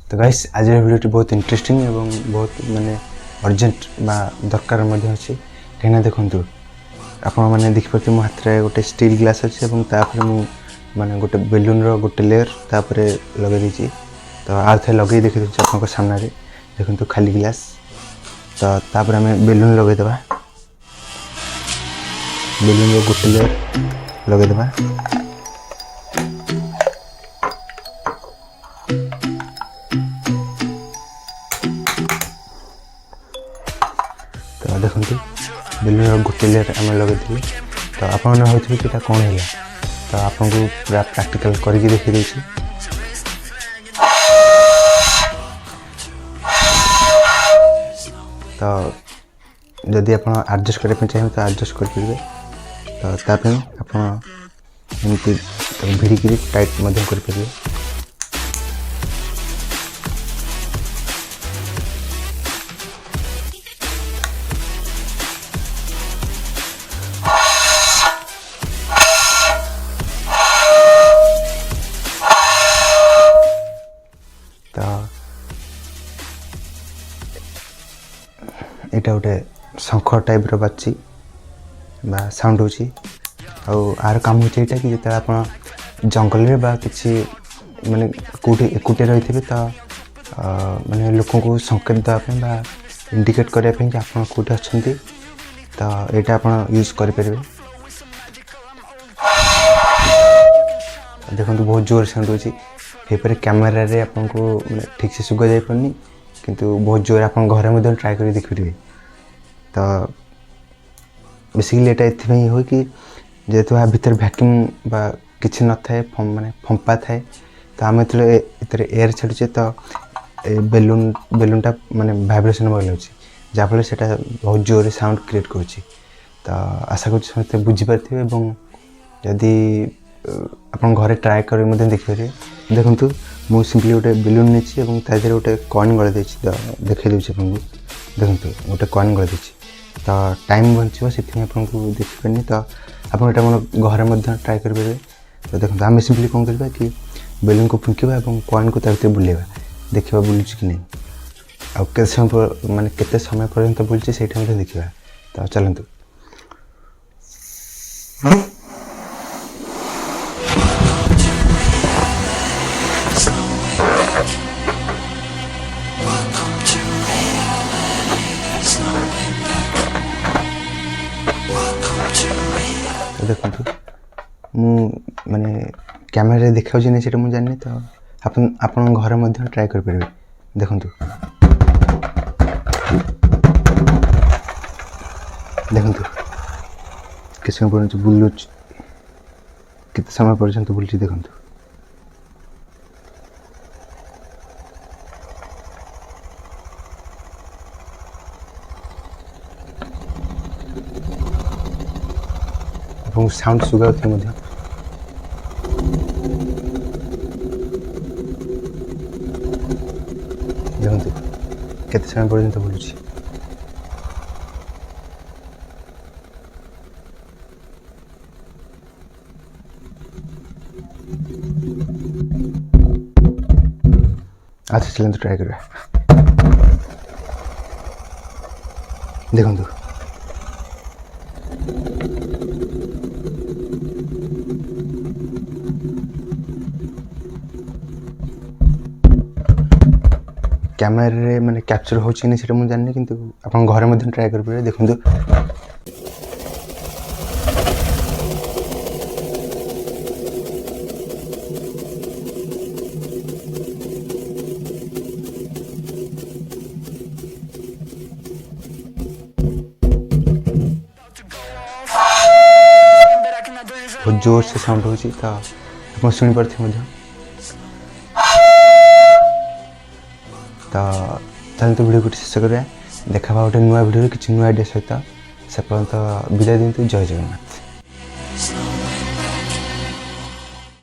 तो गाइस आज भिडियो बहुत इंटरेस्टिंग एवं बहुत माने अर्जेंट बा दरकार अच्छे कहीं देखु आप देखिपे मो हाथ में गोटे स्टील ग्लास अच्छे और माने गोटे बेलून गोटे लेयर तापर लगे दीची तो आउ थे लगे देखी दूसरे आप सामने देखो खाली ग्लास तो तापर आम बेलून लगेदेवा बेलून गोटे लेयर लगेदेवा तो देखो बेलून गोटे लेयर आम लगे तो आप भाई कि कौन है तो आपको पूरा प्रैक्टिकल करके देखी दूसरी तो जदि आप एडजस्ट करने चाहिए तो एडजस्ट करेंगे तो तापी आप भिड़िक टाइट करेंगे तो यहाँ गोटे शंख टाइप बाची बा साउंड होची आर काम हो कि जो आप जंगल में बा किसी माने कौटी एकुटिया रही थे तो माने लोक को संकेत देवाई बा इंडिकेट करने कि आप कौटी अच्छा तो यहाँ आप यूज करें देखो बहुत जोर साउंड होची कैमेरा रे आपको ठीक से सुगा जाई पड़नी किंतु बहुत जोर आप घर में ट्राए कर देखिए तो बेसिकली ये हो कि जेहेतु यहाँ भीतर वैक्यूम बा किसी न थाए माने फंपा थाए तो आम जो एयर छाड़ुचे तो बेलूनटा माने भाइब्रेशन बन जहाँफल से बहुत जोर साउंड क्रिएट करुच्ची तो आशा कर समस्त बुझीपारे जदि आप घरे ट्राए कर देखिए देखु मु सिंपली गोटे बेलून नहीं तादेह गोटे कॉइन गला तो देखे दूसरी आपको देखो गोटे कॉइन गला तो टाइम बचो से आपको देखिपारे तो आप घर में ट्राए करेंगे तो देखो आम सिंपली कौन करवा कि बेलून को फुंकवा और कॉइन को भर बुलेवा देखा बुलूँ कि नहीं आउ के समय माने केते समय पर्यंत बुलूँ से देखा तो चलतु देखो मु माने कैमेरा देखा नहीं से मुझे जानी तो आप घर में ट्राए करेंगे देखो देखो कित समय पर्यटन बुलू कित समय पर्यटन बुलूँ देखो साउंड सुगा देखो केते समय पर्यटन बुलूँ अच्छा चलते ट्राए करें देखो कैमेरा माने कैप्चर हो मुझे जानी किंतु आप घर में ट्राए करेंगे देखो बहुत जोर से साउंड हो तो आप शुणी पारे तो चलते वीडियो को शेष करें देखा गोटे नुआ वीडियो किसी नुआ आइडिया सहित से पर्यंत विदाय दिंतु जय जगन्नाथ।